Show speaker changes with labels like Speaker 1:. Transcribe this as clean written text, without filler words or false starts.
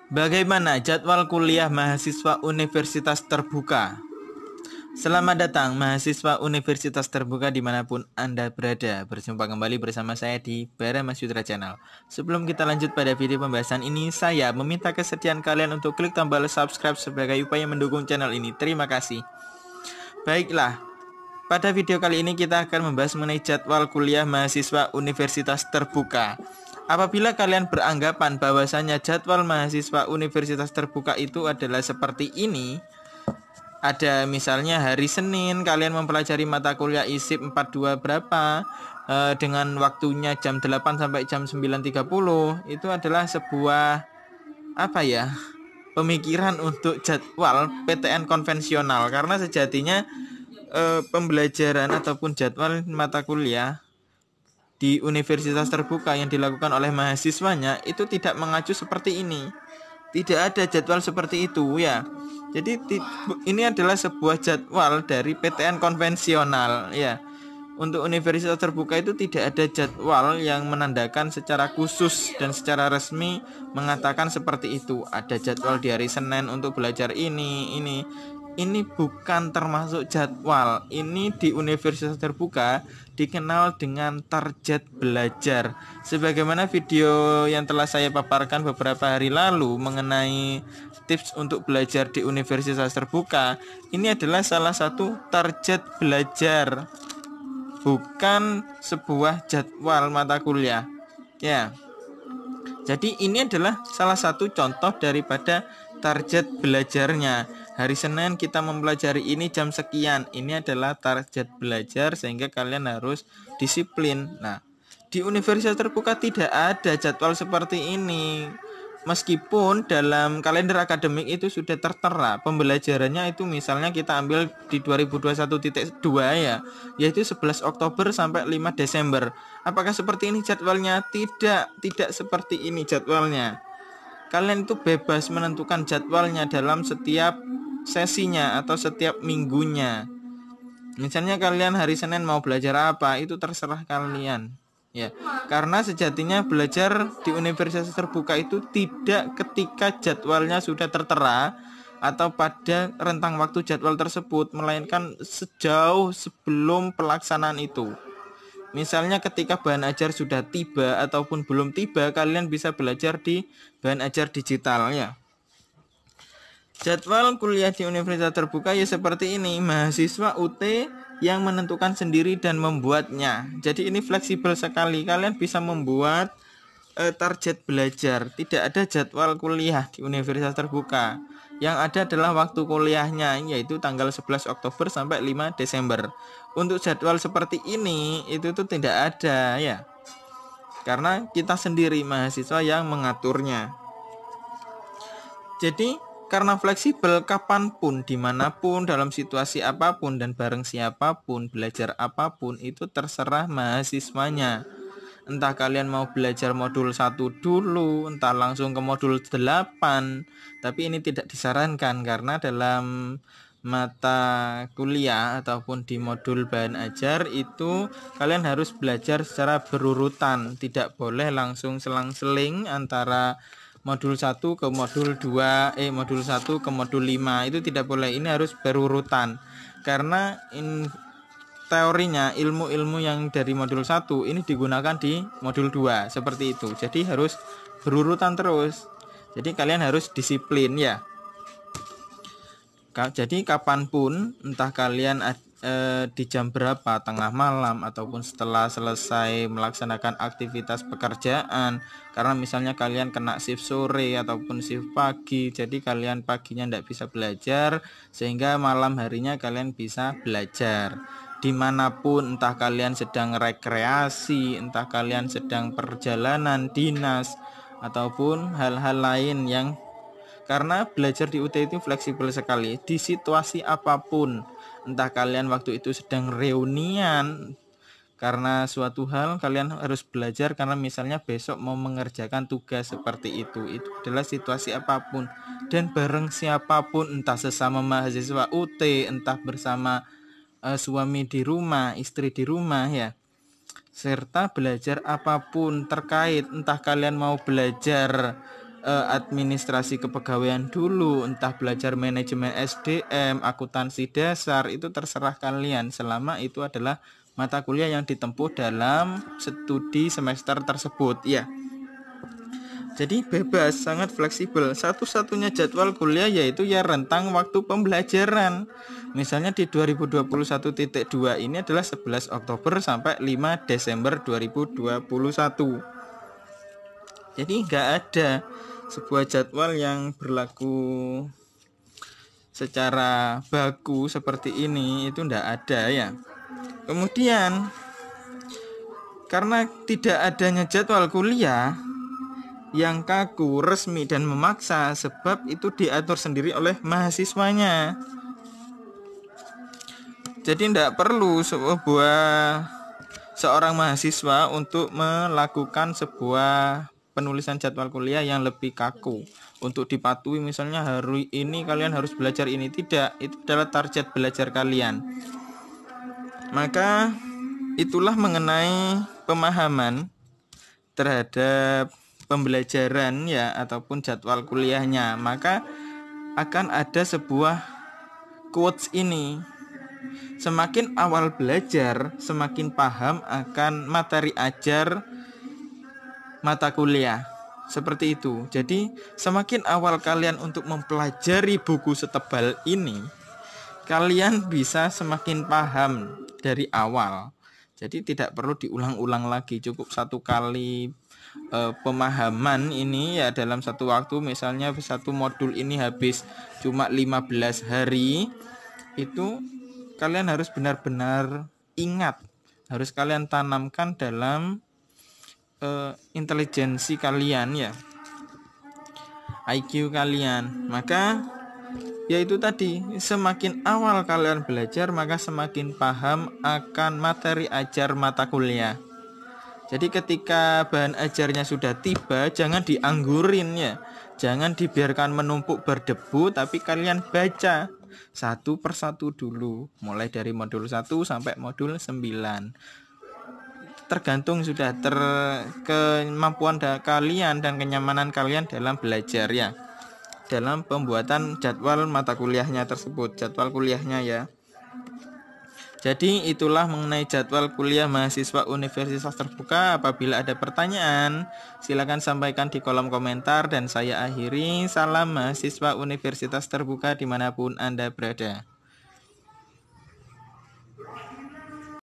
Speaker 1: Bagaimana jadwal kuliah mahasiswa Universitas Terbuka? Selamat datang mahasiswa Universitas Terbuka dimanapun Anda berada. Berjumpa kembali bersama saya di Bara Mas Yudra Channel. Sebelum kita lanjut pada video pembahasan ini, saya meminta kesediaan kalian untuk klik tombol subscribe sebagai upaya mendukung channel ini. Terima kasih. Baiklah, pada video kali ini kita akan membahas mengenai jadwal kuliah mahasiswa Universitas Terbuka. Apabila kalian beranggapan bahwasanya jadwal mahasiswa Universitas Terbuka itu adalah seperti ini, ada misalnya hari Senin kalian mempelajari mata kuliah ISIP 42 berapa dengan waktunya jam 8 sampai jam 9.30, itu adalah sebuah pemikiran untuk jadwal PTN konvensional, karena sejatinya pembelajaran ataupun jadwal mata kuliah di Universitas Terbuka yang dilakukan oleh mahasiswanya itu tidak mengacu seperti ini. Tidak ada jadwal seperti itu ya. Jadi ini adalah sebuah jadwal dari PTN konvensional ya. Untuk Universitas Terbuka itu tidak ada jadwal yang menandakan secara khusus dan secara resmi mengatakan seperti itu. Ada jadwal di hari Senin untuk belajar ini. Ini bukan termasuk jadwal. Ini di Universitas Terbuka dikenal dengan target belajar. Sebagaimana video yang telah saya paparkan beberapa hari lalu mengenai tips untuk belajar di Universitas Terbuka, ini adalah salah satu target belajar, bukan sebuah jadwal mata kuliah. Ya. Jadi ini adalah salah satu contoh daripada target belajarnya. Hari Senin kita mempelajari ini jam sekian. Ini adalah target belajar sehingga kalian harus disiplin. Nah, di Universitas Terbuka tidak ada jadwal seperti ini. Meskipun dalam kalender akademik itu sudah tertera pembelajarannya, itu misalnya kita ambil di 2021.2 ya, yaitu 11 Oktober sampai 5 Desember. Apakah seperti ini jadwalnya? Tidak seperti ini jadwalnya. Kalian itu bebas menentukan jadwalnya dalam setiap sesinya atau setiap minggunya. Misalnya kalian hari Senin mau belajar apa, itu terserah kalian. Ya, karena sejatinya belajar di Universitas Terbuka itu tidak ketika jadwalnya sudah tertera atau pada rentang waktu jadwal tersebut, melainkan sejauh sebelum pelaksanaan itu. Misalnya ketika bahan ajar sudah tiba ataupun belum tiba, kalian bisa belajar di bahan ajar digital ya. Jadwal kuliah di Universitas Terbuka ya seperti ini. Mahasiswa UT yang menentukan sendiri dan membuatnya. Jadi ini fleksibel sekali. Kalian bisa membuat target belajar. Tidak ada jadwal kuliah di Universitas Terbuka. Yang ada adalah waktu kuliahnya, yaitu tanggal 11 Oktober sampai 5 Desember. Untuk jadwal seperti ini itu tuh tidak ada ya. Karena kita sendiri mahasiswa yang mengaturnya. Jadi karena fleksibel, kapanpun, dimanapun, dalam situasi apapun, dan bareng siapapun, belajar apapun, itu terserah mahasiswanya. Entah kalian mau belajar modul 1 dulu, entah langsung ke modul 8. Tapi ini tidak disarankan, karena dalam mata kuliah ataupun di modul bahan ajar itu kalian harus belajar secara berurutan. Tidak boleh langsung selang-seling antara modul 1 ke modul 2, modul 1 ke modul 5, itu tidak boleh. Ini harus berurutan. Karena teorinya ilmu-ilmu yang dari modul 1 ini digunakan di modul 2, seperti itu. Jadi harus berurutan terus. Jadi kalian harus disiplin ya. Jadi kapanpun, entah kalian di jam berapa, tengah malam ataupun setelah selesai melaksanakan aktivitas pekerjaan, karena misalnya kalian kena shift sore ataupun shift pagi, jadi kalian paginya tidak bisa belajar sehingga malam harinya kalian bisa belajar. Dimanapun, entah kalian sedang rekreasi, entah kalian sedang perjalanan dinas ataupun hal-hal lain yang, karena belajar di UT itu fleksibel sekali. Di situasi apapun, entah kalian waktu itu sedang reunian karena suatu hal, kalian harus belajar karena misalnya besok mau mengerjakan tugas seperti itu adalah situasi apapun dan bareng siapapun, entah sesama mahasiswa UT, entah bersama suami di rumah, istri di rumah ya. Serta belajar apapun terkait, entah kalian mau belajar administrasi kepegawaian dulu, entah belajar manajemen SDM, akuntansi dasar, itu terserah kalian selama itu adalah mata kuliah yang ditempuh dalam studi semester tersebut ya. Jadi bebas, sangat fleksibel. Satu-satunya jadwal kuliah yaitu ya rentang waktu pembelajaran. Misalnya di 2021.2 ini adalah 11 Oktober sampai 5 Desember 2021. Jadi nggak ada sebuah jadwal yang berlaku secara baku seperti ini, itu nggak ada ya. Kemudian karena tidak adanya jadwal kuliah yang kaku, resmi, dan memaksa, sebab itu diatur sendiri oleh mahasiswanya. Jadi tidak perlu seorang mahasiswa untuk melakukan sebuah penulisan jadwal kuliah yang lebih kaku untuk dipatuhi. Misalnya hari ini kalian harus belajar ini, tidak, itu adalah target belajar kalian. Maka itulah mengenai pemahaman terhadap pembelajaran ya ataupun jadwal kuliahnya. Maka akan ada sebuah quotes ini. Semakin awal belajar, semakin paham akan materi ajar mata kuliah. Seperti itu. Jadi semakin awal kalian untuk mempelajari buku setebal ini, kalian bisa semakin paham dari awal. Jadi tidak perlu diulang-ulang lagi, cukup satu kali pemahaman ini ya dalam satu waktu. Misalnya satu modul ini habis cuma 15 hari, itu kalian harus benar-benar ingat, harus kalian tanamkan dalam intelijensi kalian ya, IQ kalian. Maka yaitu tadi, semakin awal kalian belajar maka semakin paham akan materi ajar mata kuliah. Jadi ketika bahan ajarnya sudah tiba, jangan dianggurin ya. Jangan dibiarkan menumpuk berdebu, tapi kalian baca satu persatu dulu, mulai dari modul 1 sampai modul 9. Tergantung sudah kemampuan kalian dan kenyamanan kalian dalam belajar ya, dalam pembuatan jadwal mata kuliahnya tersebut, jadwal kuliahnya ya. Jadi itulah mengenai jadwal kuliah mahasiswa Universitas Terbuka. Apabila ada pertanyaan, silakan sampaikan di kolom komentar dan saya akhiri. Salam mahasiswa Universitas Terbuka dimanapun Anda berada.